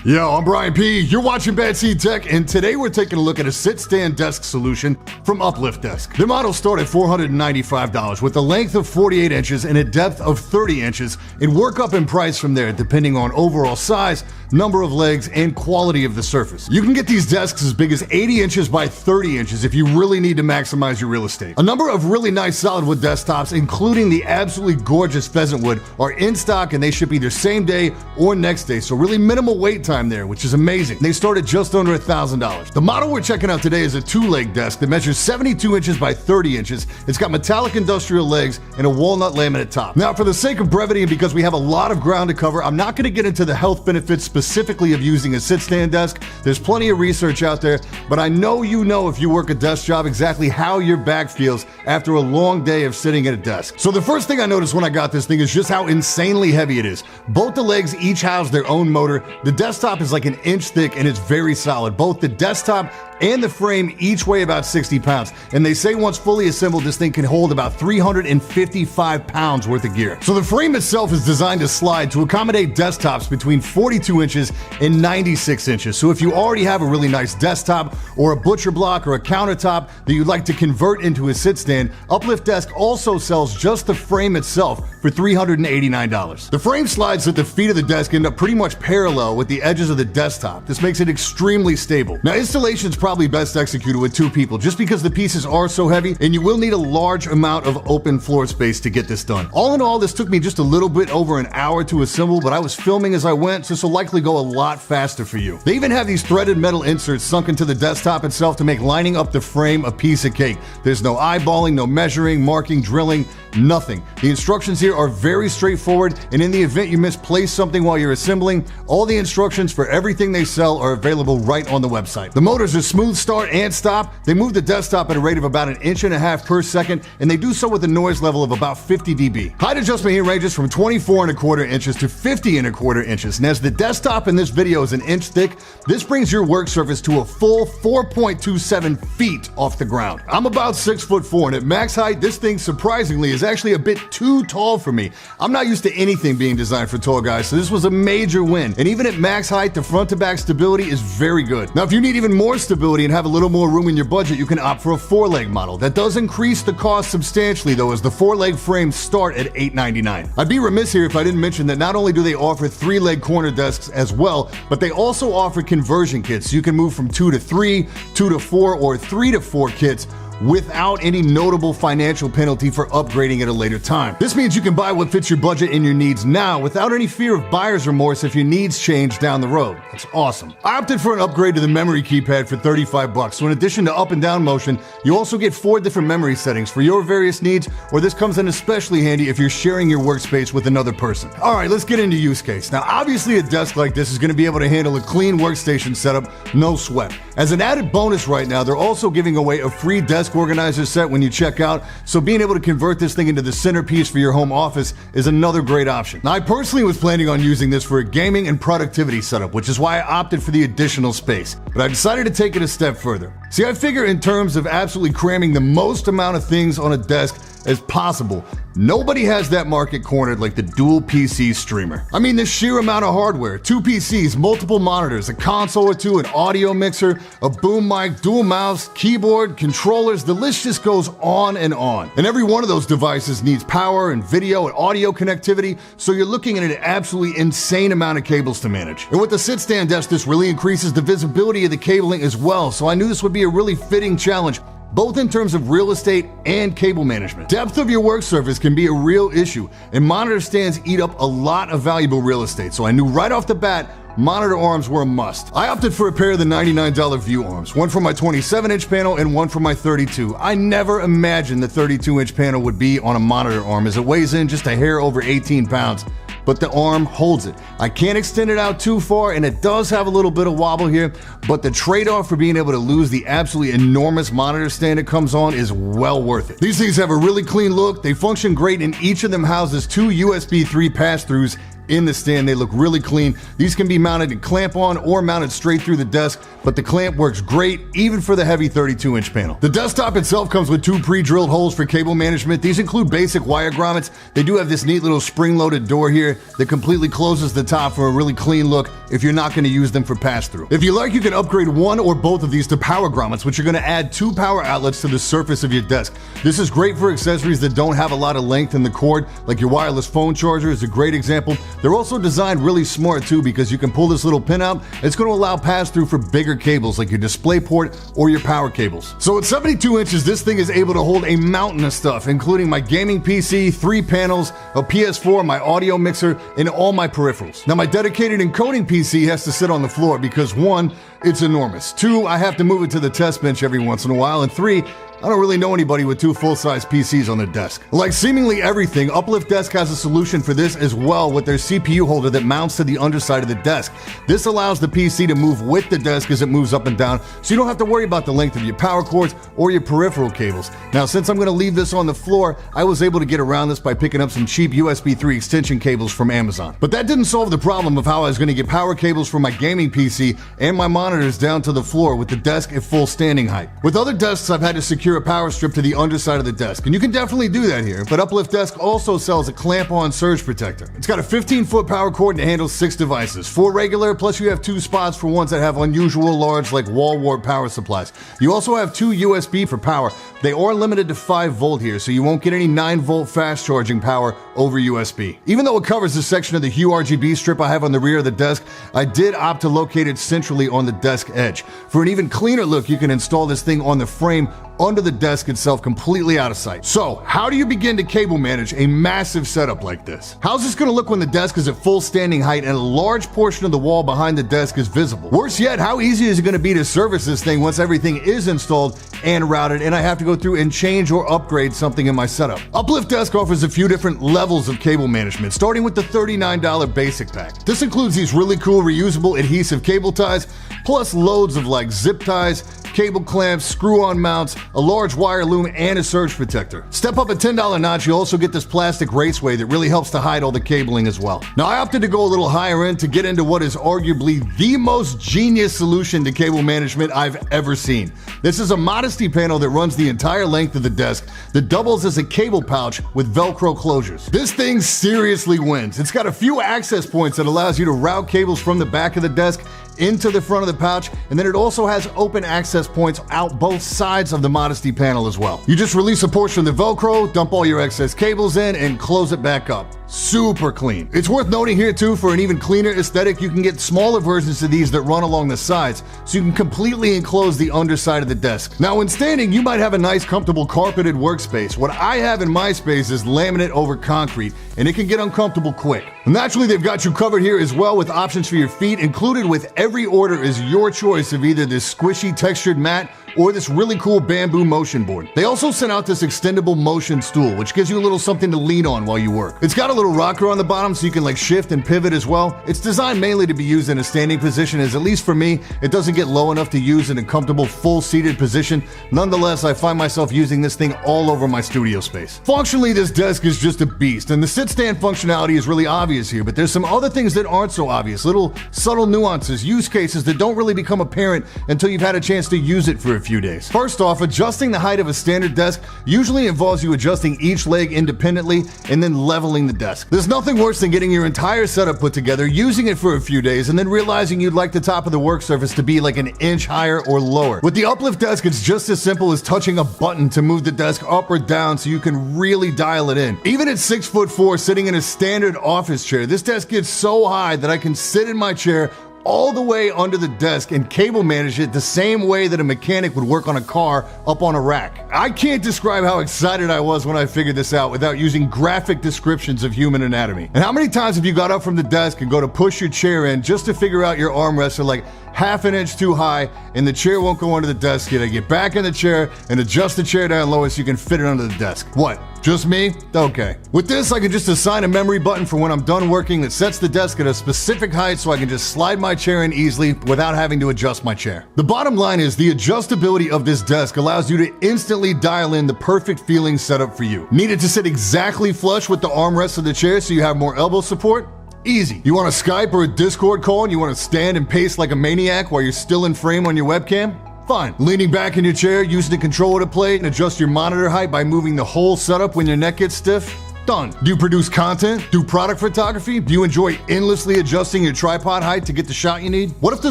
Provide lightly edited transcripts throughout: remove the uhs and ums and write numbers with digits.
Yo, I'm Brian P. You're watching BadSeed Tech, and today we're taking a look at a sit-stand desk solution from UPLIFT Desk. Their models start at $495 with a length of 48 inches and a depth of 30 inches and work up in price from there depending on overall size, number of legs, and quality of the surface. You can get these desks as big as 80 inches by 30 inches if you really need to maximize your real estate. A number of really nice solid wood desktops, including the absolutely gorgeous pheasant wood, are in stock and they ship either same day or next day, so really minimal wait time there, which is amazing. They start at just under $1,000. The model we're checking out today is a two-leg desk that measures 72 inches by 30 inches. It's got metallic industrial legs and a walnut laminate top. Now, for the sake of brevity and because we have a lot of ground to cover, I'm not going to get into the health benefits specifically of using a sit-stand desk. There's plenty of research out there, but I know you know if you work a desk job exactly how your back feels after a long day of sitting at a desk. So the first thing I noticed when I got this thing is just how insanely heavy it is. Both the legs each house their own motor. The desktop is like an inch thick and it's very solid. Both the desktop and the frame each weigh about 60 pounds. And they say once fully assembled, this thing can hold about 355 pounds worth of gear. So the frame itself is designed to slide to accommodate desktops between 42 inches and 96 inches. So if you already have a really nice desktop or a butcher block or a countertop that you'd like to convert into a sit stand, UPLIFT Desk also sells just the frame itself for $389. The frame slides at the feet of the desk end up pretty much parallel with the edges of the desktop. This makes it extremely stable. Now, installation's probably best executed with two people just because the pieces are so heavy and you will need a large amount of open floor space to get this done. All in all, this took me just a little bit over an hour to assemble, but I was filming as I went, so this will likely go a lot faster for you. They even have these threaded metal inserts sunk into the desktop itself to make lining up the frame a piece of cake. There's no eyeballing, no measuring, marking, drilling, nothing. The instructions here are very straightforward, and in the event you misplace something while you're assembling, all the instructions for everything they sell are available right on the website. The motors are smooth start and stop. They move the desktop at a rate of about 1.5 inches per second, and they do so with a noise level of about 50 dB. Height adjustment here ranges from 24.25 inches to 50.25 inches, and as the desktop in this video is 1 inch thick, this brings your work surface to a full 4.27 feet off the ground. I'm about 6'4", and at max height, this thing surprisingly is actually a bit too tall for me. I'm not used to anything being designed for tall guys, so this was a major win. And even at max height, the front to back stability is very good. Now, if you need even more stability and have a little more room in your budget, you can opt for a 4-leg model. That does increase the cost substantially though, as the 4-leg frames start at $899. I'd be remiss here if I didn't mention that not only do they offer 3-leg corner desks as well, but they also offer conversion kits. So you can move from 2 to 3, 2 to 4, or 3 to 4 kits without any notable financial penalty for upgrading at a later time. This means you can buy what fits your budget and your needs now without any fear of buyer's remorse if your needs change down the road. That's awesome. I opted for an upgrade to the memory keypad for $35. So in addition to up and down motion, you also get 4 different memory settings for your various needs, or this comes in especially handy if you're sharing your workspace with another person. All right, let's get into use case. Now, obviously a desk like this is going to be able to handle a clean workstation setup, no sweat. As an added bonus right now, they're also giving away a free desk organizer set when you check out, so being able to convert this thing into the centerpiece for your home office is another great option. Now, I personally was planning on using this for a gaming and productivity setup, which is why I opted for the additional space, but I decided to take it a step further. See, I figure in terms of absolutely cramming the most amount of things on a desk as possible. Nobody has that market cornered like the dual PC streamer. I mean, the sheer amount of hardware, 2 PCs, multiple monitors, a console or 2, an audio mixer, a boom mic, dual mouse, keyboard, controllers, the list just goes on and on. And every one of those devices needs power and video and audio connectivity, so you're looking at an absolutely insane amount of cables to manage. And with the sit-stand desk, this really increases the visibility of the cabling as well, so I knew this would be a really fitting challenge, both in terms of real estate and cable management. Depth of your work surface can be a real issue, and monitor stands eat up a lot of valuable real estate, so I knew right off the bat monitor arms were a must. I opted for a pair of the $99 view arms, one for my 27-inch panel and one for my 32. I never imagined the 32-inch panel would be on a monitor arm, as it weighs in just a hair over 18 pounds. But the arm holds it. I can't extend it out too far, and it does have a little bit of wobble here, but the trade-off for being able to lose the absolutely enormous monitor stand it comes on is well worth it. These things have a really clean look, they function great, and each of them houses 2 USB 3 pass-throughs in the stand. They look really clean. These can be mounted in clamp-on or mounted straight through the desk, but the clamp works great even for the heavy 32-inch panel. The desktop itself comes with 2 pre-drilled holes for cable management. These include basic wire grommets. They do have this neat little spring-loaded door here that completely closes the top for a really clean look if you're not going to use them for pass-through. If you like, you can upgrade one or both of these to power grommets, which are going to add 2 power outlets to the surface of your desk. This is great for accessories that don't have a lot of length in the cord, like your wireless phone charger is a great example. They're also designed really smart too, because you can pull this little pin out. It's going to allow pass-through for bigger cables like your display port or your power cables. So at 72 inches, this thing is able to hold a mountain of stuff, including my gaming PC, 3 panels, a PS4, my audio mixer, and all my peripherals. Now my dedicated encoding PC has to sit on the floor because 1, it's enormous. 2, I have to move it to the test bench every once in a while. And 3, I don't really know anybody with 2 full-size PCs on their desk. Like seemingly everything, UPLIFT Desk has a solution for this as well with their CPU holder that mounts to the underside of the desk. This allows the PC to move with the desk as it moves up and down, so you don't have to worry about the length of your power cords or your peripheral cables. Now, since I'm going to leave this on the floor, I was able to get around this by picking up some cheap USB 3 extension cables from Amazon. But that didn't solve the problem of how I was going to get power cables from my gaming PC and my monitors down to the floor with the desk at full standing height. With other desks, I've had to secure a power strip to the underside of the desk, and you can definitely do that here, but UPLIFT Desk also sells a clamp-on surge protector. It's got a 15-foot power cord and it handles 6 devices, 4 regular, plus you have 2 spots for ones that have unusual large like wall wart power supplies. You also have 2 USB for power. They are limited to 5 volt here, so you won't get any 9 volt fast charging power over USB. Even though it covers the section of the Hue RGB strip I have on the rear of the desk, I did opt to locate it centrally on the desk edge. For an even cleaner look, you can install this thing on the frame under the desk itself, completely out of sight. So, how do you begin to cable manage a massive setup like this? How's this going to look when the desk is at full standing height and a large portion of the wall behind the desk is visible? Worse yet, how easy is it going to be to service this thing once everything is installed and routed and I have to go through and change or upgrade something in my setup? UPLIFT Desk offers a few different levels of cable management, starting with the $39 basic pack. This includes these really cool reusable adhesive cable ties, plus loads of like zip ties, cable clamps, screw-on mounts, a large wire loom, and a surge protector. Step up a $10 notch, you also get this plastic raceway that really helps to hide all the cabling as well. Now, I opted to go a little higher end to get into what is arguably the most genius solution to cable management I've ever seen. This is a modesty panel that runs the entire length of the desk that doubles as a cable pouch with Velcro closures. This thing seriously wins. It's got a few access points that allows you to route cables from the back of the desk into the front of the pouch, and then it also has open access points out both sides of the modesty panel as well. You just release a portion of the Velcro, dump all your excess cables in, and close it back up. Super clean. It's worth noting here too, for an even cleaner aesthetic, you can get smaller versions of these that run along the sides, so you can completely enclose the underside of the desk. Now when standing, you might have a nice comfortable carpeted workspace. What I have in my space is laminate over concrete, and it can get uncomfortable quick. Naturally, they've got you covered here as well with options for your feet. Included with every order is your choice of either this squishy textured mat or this really cool bamboo motion board. They also sent out this extendable motion stool, which gives you a little something to lean on while you work. It's got a little rocker on the bottom so you can like shift and pivot as well. It's designed mainly to be used in a standing position, as at least for me, it doesn't get low enough to use in a comfortable full seated position. Nonetheless, I find myself using this thing all over my studio space. Functionally, this desk is just a beast, and the sit stand functionality is really obvious here, but there's some other things that aren't so obvious, little subtle nuances, use cases that don't really become apparent until you've had a chance to use it for a few days. First off, adjusting the height of a standard desk usually involves you adjusting each leg independently and then leveling the desk. There's nothing worse than getting your entire setup put together, using it for a few days, and then realizing you'd like the top of the work surface to be like an inch higher or lower. With the UPLIFT Desk, it's just as simple as touching a button to move the desk up or down so you can really dial it in. Even at 6'4", sitting in a standard office chair, this desk gets so high that I can sit in my chair all the way under the desk and cable manage it the same way that a mechanic would work on a car up on a rack. I can't describe how excited I was when I figured this out without using graphic descriptions of human anatomy. And how many times have you got up from the desk and go to push your chair in just to figure out your armrests are like half an inch too high and the chair won't go under the desk? You gotta get back in the chair and adjust the chair down lower so you can fit it under the desk. What? Just me? Okay. With this, I can just assign a memory button for when I'm done working that sets the desk at a specific height so I can just slide my chair in easily without having to adjust my chair. The bottom line is the adjustability of this desk allows you to instantly dial in the perfect feeling setup for you. Need it to sit exactly flush with the armrest of the chair so you have more elbow support? Easy. You want a Skype or a Discord call and you want to stand and pace like a maniac while you're still in frame on your webcam? Fine. Leaning back in your chair, using the controller to play and adjust your monitor height by moving the whole setup when your neck gets stiff? Done. Do you produce content? Do product photography? Do you enjoy endlessly adjusting your tripod height to get the shot you need? What if the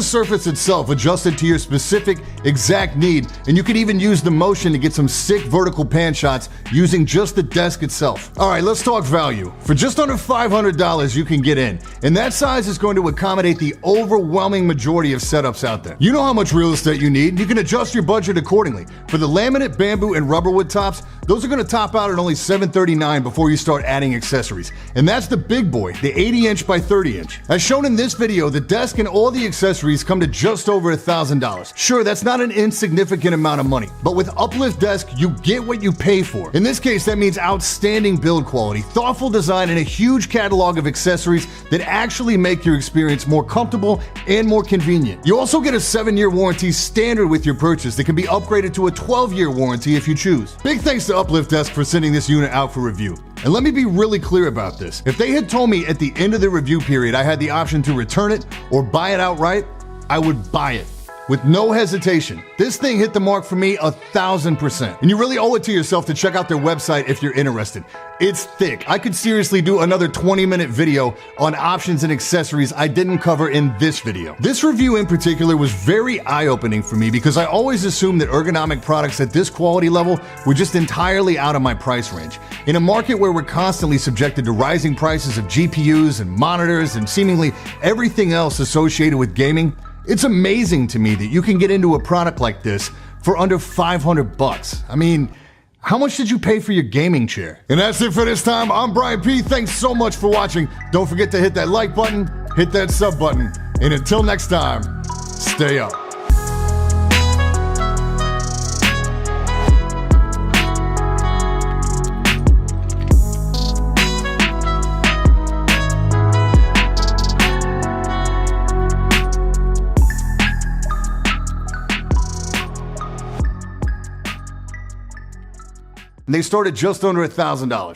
surface itself adjusted to your specific exact need and you could even use the motion to get some sick vertical pan shots using just the desk itself? All right, let's talk value. For just under $500 you can get in, and that size is going to accommodate the overwhelming majority of setups out there. You know how much real estate you need, and you can adjust your budget accordingly. For the laminate, bamboo, and rubberwood tops, those are going to top out at only $739 before you start adding accessories. And that's the big boy, the 80-inch by 30-inch. As shown in this video, the desk and all the accessories come to just over $1,000. Sure, that's not an insignificant amount of money, but with UPLIFT Desk, you get what you pay for. In this case, that means outstanding build quality, thoughtful design, and a huge catalog of accessories that actually make your experience more comfortable and more convenient. You also get a 7-year warranty standard with your purchase that can be upgraded to a 12-year warranty if you choose. Big thanks to UPLIFT Desk for sending this unit out for review. And let me be really clear about this. If they had told me at the end of the review period I had the option to return it or buy it outright, I would buy it. With no hesitation. This thing hit the mark for me 1,000%. And you really owe it to yourself to check out their website if you're interested. It's thick. I could seriously do another 20-minute video on options and accessories I didn't cover in this video. This review in particular was very eye-opening for me because I always assumed that ergonomic products at this quality level were just entirely out of my price range. In a market where we're constantly subjected to rising prices of GPUs and monitors and seemingly everything else associated with gaming, it's amazing to me that you can get into a product like this for under $500. I mean, how much did you pay for your gaming chair? And that's it for this time. I'm Brian P. Thanks so much for watching. Don't forget to hit that like button, hit that sub button, and until next time, stay up. They start at just under $1,000.